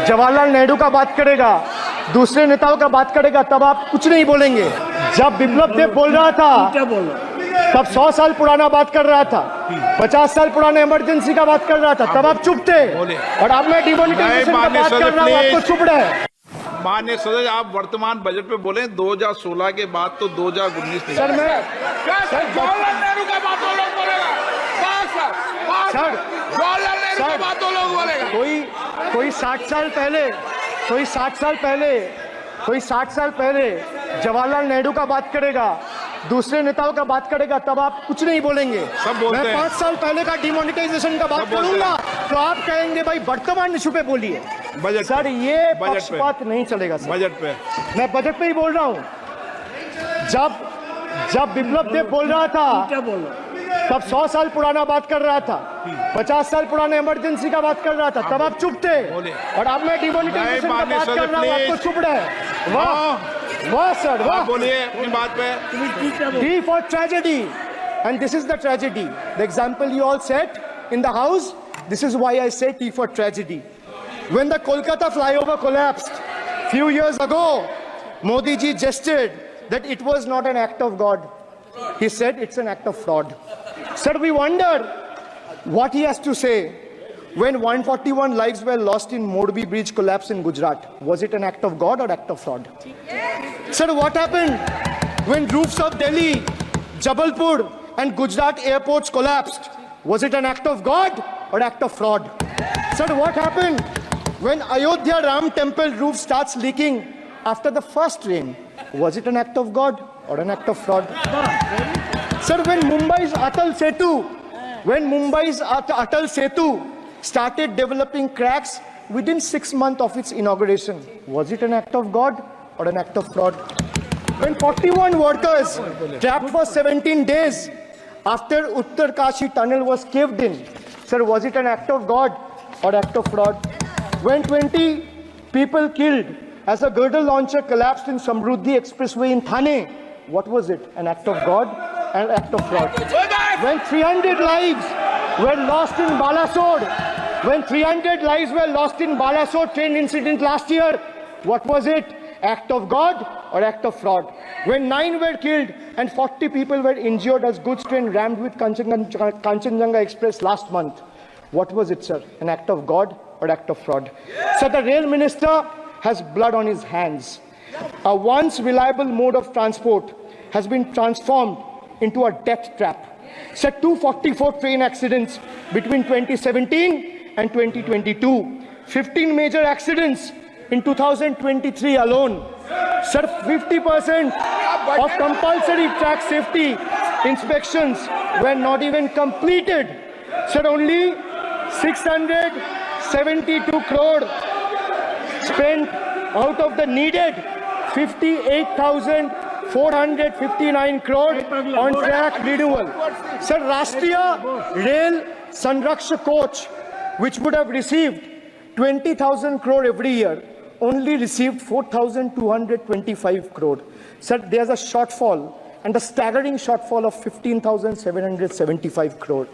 जवाहरलाल नेहरू का बात करेगा, दूसरे नेताओं का बात करेगा, तब आप कुछ नहीं बोलेंगे। जब विप्लव देव बोल रहा था तब 100 साल पुराना बात कर रहा था, 50 साल पुराने इमरजेंसी का बात कर रहा था, तब आप चुप थे। और अब मैं डिमोनेटाइजेशन का बात कर रहा हूँ, आपको चुप रहे। माननीय सदस्य, आप वर्तमान बजट पे बोले 2016 के बाद तो 2019 नहीं। सर मैं जवाहरलाल नेहरू का बात तो लोग बोलेगा। सर जवाहरलाल नेहरू का बात तो लोग बोलेगा। कोई 60 साल पहले जवाहरलाल नेहरू का बात करेगा, दूसरे नेताओं का बात करेगा, तब आप कुछ नहीं बोलेंगे। सब बोलते मैं हैं। 5 साल पहले का डिमोनेटाइजेशन का बात सब बोलते करूंगा तो आप कहेंगे भाई वर्तमान इशू पे बोलिए। बजट सर पे। ये बजट पे। पक्षपात नहीं चलेगा सर। बजट पे मैं बजट पे ही बोल रहा हूँ। जब विप्लव देव बोल रहा था तब 100 साल पुराना बात कर रहा था, 50 साल पुराने इमरजेंसी का बात कर रहा था, तब आप चुप थे। और अब मैं डिमोनेटाइजेशन का बात कर रहा हूँ, आपको चुप रहे। वाह सर, वाह। बोलिए अपनी बात पे। T for tragedy, and this is the tragedy. The example you all set in the house, this is why I say T for tragedy. When the Kolkata flyover collapsed few years ago, Modi ji gestured that it was not an act of God. He said it's an act of fraud. Sir, we wonder what he has to say when 141 lives were lost in Morbi bridge collapse in Gujarat. Was it an act of God or act of fraud? Sir, what happened when roofs of Delhi, Jabalpur and Gujarat airports collapsed? Was it an act of God or act of fraud? Sir, what happened when Ayodhya Ram temple roof starts leaking after the first rain? Was it an act of God or an act of fraud? Sir, when Mumbai's Atal Setu started developing cracks within 6 months of its inauguration, was it an act of God or an act of fraud? When 41 workers trapped for 17 days after Uttarkashi tunnel was caved in, sir, was it an act of God or act of fraud? When 20 people killed as a girdle launcher collapsed in Samruddhi Expressway in Thane, what was it? An act of God and act of fraud? When 300 lives were lost in Balasore train incident last year, what was it? Act of God or act of fraud? When 9 were killed and 40 people were injured as goods train rammed with Kanchenjunga Express last month, what was it, sir? An act of God or act of fraud? So the rail minister has blood on his hands. A once reliable mode of transport has been transformed into a death trap. So 244 train accidents between 2017 and 2022. 15 major accidents in 2023 alone. Sir, 50% of compulsory track safety inspections were not even completed. Sir, only 672 crore spent out of the needed 58,459 crore on track renewal. Sir, Rashtriya Rail Sanrakshak Coach, which would have received 20,000 crore every year, only received 4,225 crore. Sir, there's a shortfall, and a staggering shortfall of 15,775 crore.